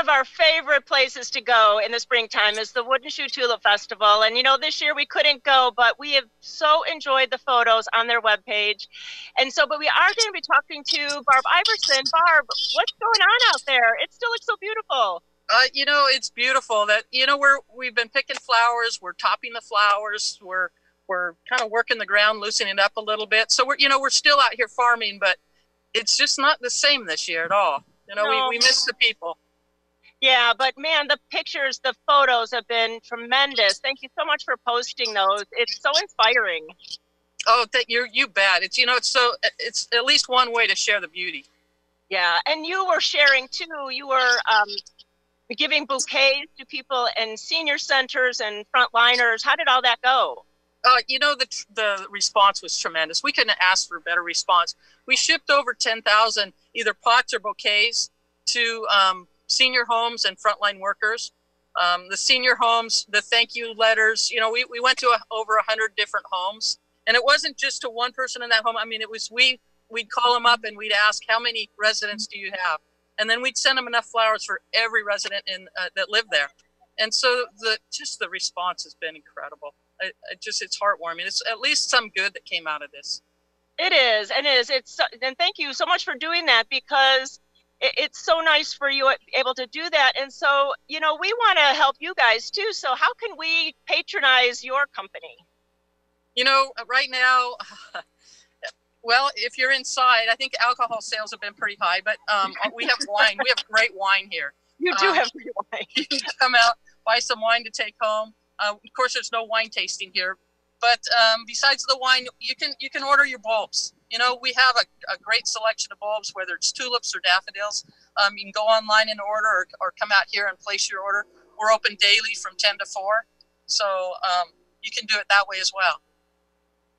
of our favorite places to go in the springtime is the Wooden Shoe Tulip Festival. And, you know, this year we couldn't go, but we have so enjoyed the photos on their webpage. And so, but we are going to be talking to Barb Iverson. Barb, what's going on out there? It still looks so beautiful. You know, it's beautiful that, you know, we've been picking flowers. We're topping the flowers. We're kind of working the ground, loosening it up a little bit. So we're still out here farming, but it's just not the same this year at all. You know, no. we miss the people. Yeah, but man, the pictures, the photos have been tremendous. Thank you so much for posting those. It's so inspiring. Oh, you bet. It's, you know, it's at least one way to share the beauty. Yeah, and you were sharing too. You were giving bouquets to people in senior centers and frontliners. How did all that go? You know, the response was tremendous. We couldn't ask for a better response. We shipped over 10,000 either pots or bouquets to senior homes and frontline workers. The senior homes, the thank you letters, you know, we went to over 100 different homes. And it wasn't just to one person in that home. I mean, it was we'd call them up and we'd ask, how many residents do you have? And then we'd send them enough flowers for every resident that lived there. And so the response has been incredible. It's heartwarming. It's at least some good that came out of this. It is, and it is. And thank you so much for doing that, because it's so nice for you able to do that. And so, you know, we want to help you guys too. So how can we patronize your company? You know, right now, well, if you're inside, I think alcohol sales have been pretty high, but we have wine. We have great wine here. You do have great wine. You can come out, buy some wine to take home. Of course, there's no wine tasting here, but besides the wine, you can order your bulbs. You know, we have a great selection of bulbs, whether it's tulips or daffodils. You can go online and order, or come out here and place your order. We're open daily from 10 to 4, so you can do it that way as well.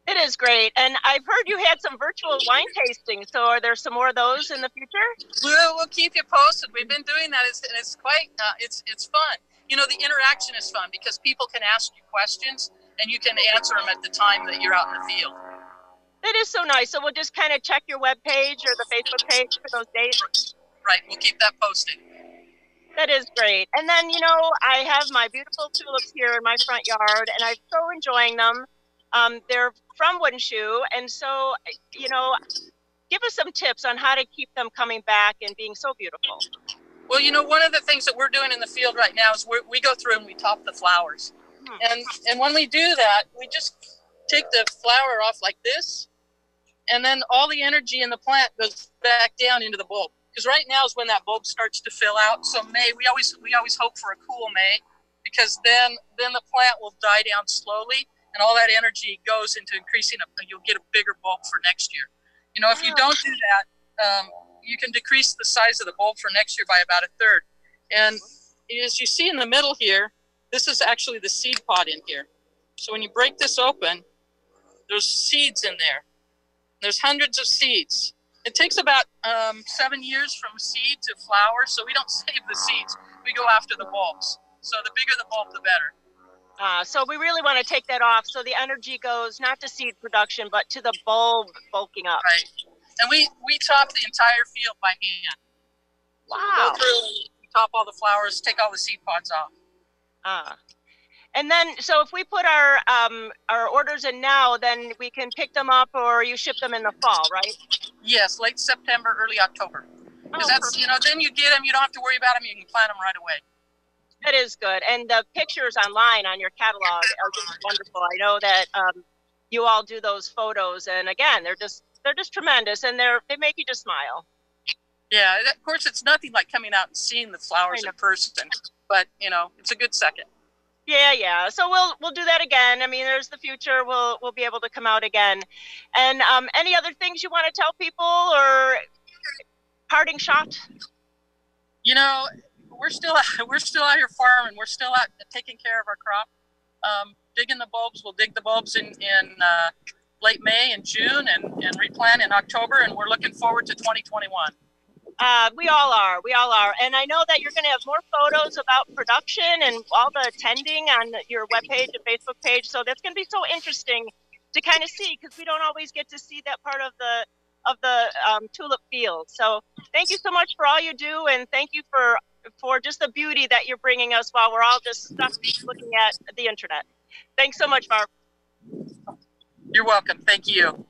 It is great. And I've heard you had some virtual wine tastings. So are there some more of those in the future? We'll keep you posted. We've been doing that. It's quite, it's fun. You know, the interaction is fun because people can ask you questions and you can answer them at the time that you're out in the field. That is so nice. So we'll just kind of check your webpage or the Facebook page for those dates. Right. We'll keep that posted. That is great. And then, you know, I have my beautiful tulips here in my front yard, and I'm so enjoying them. They're from Wooden Shoe, and so, you know, give us some tips on how to keep them coming back and being so beautiful. Well, you know, one of the things that we're doing in the field right now is we go through and we top the flowers. And when we do that, we just take the flower off like this, and then all the energy in the plant goes back down into the bulb. Because right now is when that bulb starts to fill out. So May, we always hope for a cool May, because then the plant will die down slowly, and all that energy goes into increasing you'll get a bigger bulb for next year. You know, if you don't do that, you can decrease the size of the bulb for next year by about 1/3. And as you see in the middle here, this is actually the seed pod in here. So when you break this open, there's seeds in there. There's hundreds of seeds. It takes about 7 years from seed to flower, so we don't save the seeds. We go after the bulbs. So the bigger the bulb, the better. So we really want to take that off so the energy goes not to seed production, but to the bulb bulking up. Right. And we top the entire field by hand. Wow. So we top all the flowers, take all the seed pods off. And then, so if we put our orders in now, then we can pick them up, or you ship them in the fall, right? Yes, late September, early October. Because that's, you know, then you get them, you don't have to worry about them, you can plant them right away. That is good. And the pictures online on your catalog are just wonderful. I know that you all do those photos, and again, they're just tremendous, and they make you just smile. Yeah, of course, it's nothing like coming out and seeing the flowers in person, but you know, it's a good second. Yeah. So we'll do that again. I mean, there's the future. We'll be able to come out again. And any other things you want to tell people, or parting shot? You know, we're still out here farming. We're still out taking care of our crop, digging the bulbs. We'll dig the bulbs in late May and June, and replant in October. And we're looking forward to 2021. We all are. And I know that you're going to have more photos about production and all the attending on your webpage and Facebook page. So that's going to be so interesting to kind of see, because we don't always get to see that part of the tulip field. So thank you so much for all you do, and thank you for for just the beauty that you're bringing us while we're all just stuck looking at the internet. Thanks so much, Barb. You're welcome. Thank you.